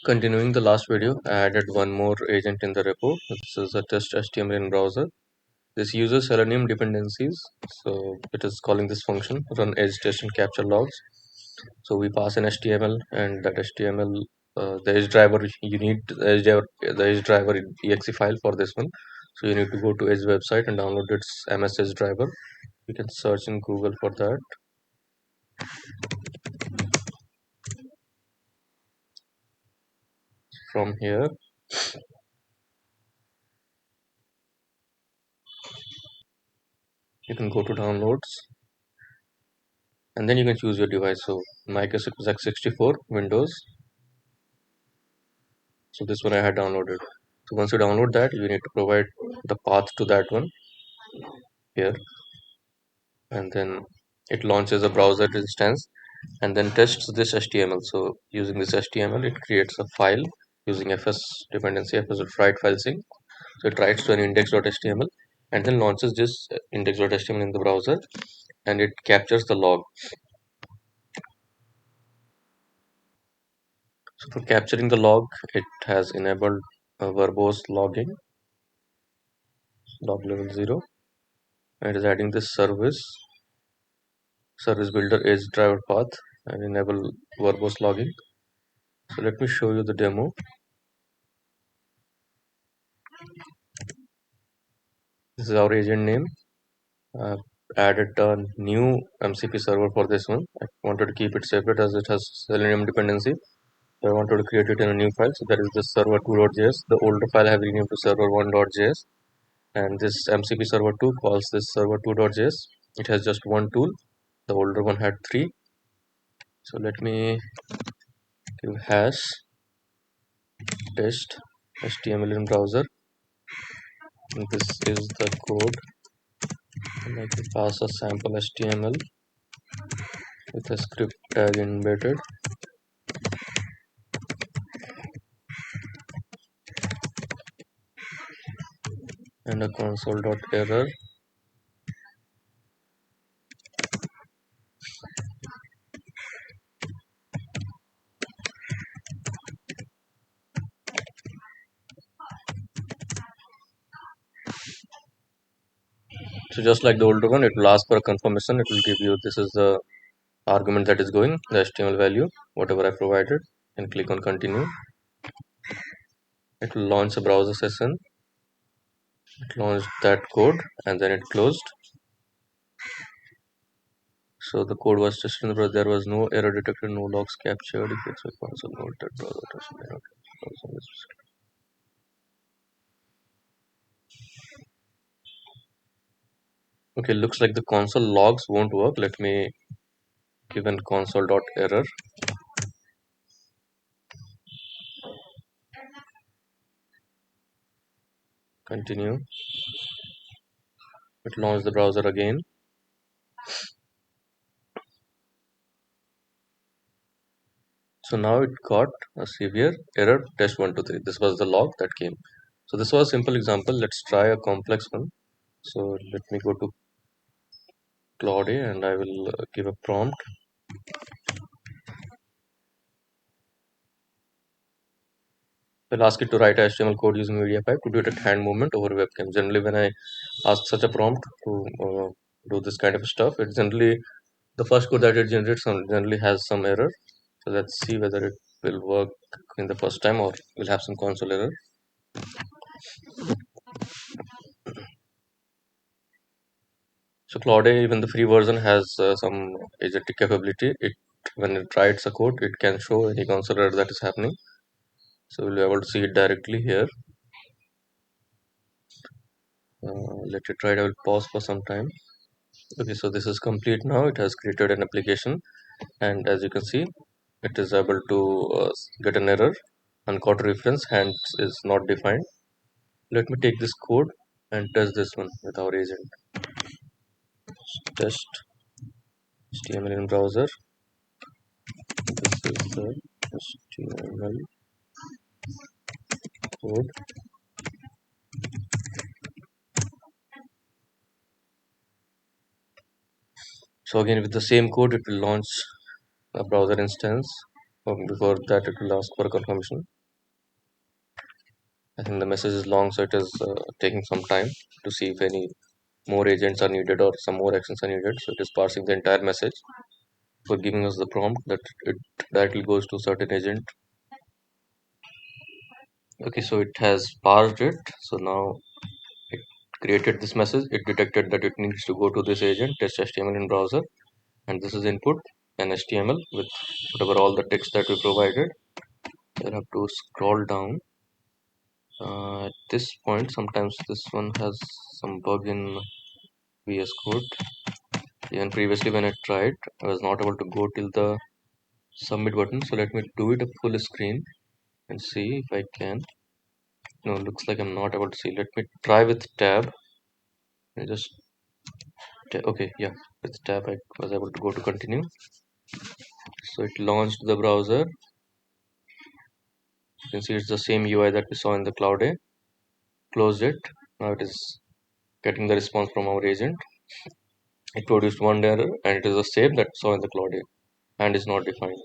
Continuing the last video, I added one more agent in the repo. This is a test HTML in browser. This uses Selenium dependencies, so it is calling this function run edge test and capture logs. So we pass an HTML, and that HTML, the edge driver, you need the edge driver exe file for this one. So you need to go to Edge website and download its MS Edge driver. You can search in Google for that. From here, you can go to downloads, and then you can choose your device. So in my case, it was x64 Windows. So this one I had downloaded. So once you download that, you need to provide the path to that one here, and then it launches a browser instance and then tests this HTML. So using this HTML, it creates a file using FS dependency, FS write file sync. So it writes to an index.html and then launches this index.html in the browser, and it captures the log. So for capturing the log, it has enabled verbose logging, log level 0, and it is adding this service builder edge driver path and enable verbose logging. So let me show you the demo. This is our agent name. I've added a new MCP server for this one. I wanted to keep it separate as it has Selenium dependency. So I wanted to create it in a new file. So there is this server2.js. The older file I have renamed to server1.js, and this MCP server2 calls this server2.js. It has just one tool. The older one had three. So let me give hash test HTML in browser. And this is the code, and I can pass a sample HTML with a script tag embedded. And a console.error. So just like the older one, it will ask for a confirmation. It will give you, this is the argument that is going, the HTML value, whatever I provided, and click on continue. It will launch a browser session. It launched that code and then it closed. So the code was just in the browser. There was no error detected, no logs captured. If it's a console note that browser may not Okay, looks like the console logs won't work. Let me give an console.error. Continue. It launched the browser again. So now it got a severe error test123. This was the log that came. So this was a simple example. Let's try a complex one. So let me go to Claude and I will give a prompt. I'll ask it to write HTML code using MediaPipe to do it at hand movement over webcam. Generally, when I ask such a prompt to do this kind of stuff, it generally, the first code that it generates generally has some error. So let's see whether it will work in the first time or will have some console error. So Claude, even the free version, has some agentic capability. When it writes a code, it can show any console error that is happening. So we'll be able to see it directly here. Let it write. I will pause for some time. Okay, so this is complete now. It has created an application, and as you can see, it is able to get an error. Uncaught reference hence is not defined. Let me take this code and test this one with our agent. Test HTML in browser. This is the HTML code. So again, with the same code, it will launch a browser instance. Before that, it will ask for a confirmation. I think the message is long, so it is taking some time to see if any more agents are needed or some more actions are needed. So it is parsing the entire message for giving us the prompt that it directly goes to certain agent. Okay, so it has parsed it. So now it created this message. It detected that it needs to go to this agent, test HTML in browser, and this is input and HTML with whatever all the text that we provided. Then have to scroll down. At this point, sometimes this one has some bug in VS Code. Even previously when I tried, I was not able to go till the submit button. So let me do it a full screen and see if I can. No, looks like I'm not able to see. Let me try with tab. I just okay, yeah, with tab I was able to go to continue. So it launched the browser. You can see it's the same UI that we saw in the Cloud A. Closed it. Now it is getting the response from our agent. It produced one error and it is the same that we saw in the Cloud A and is not defined.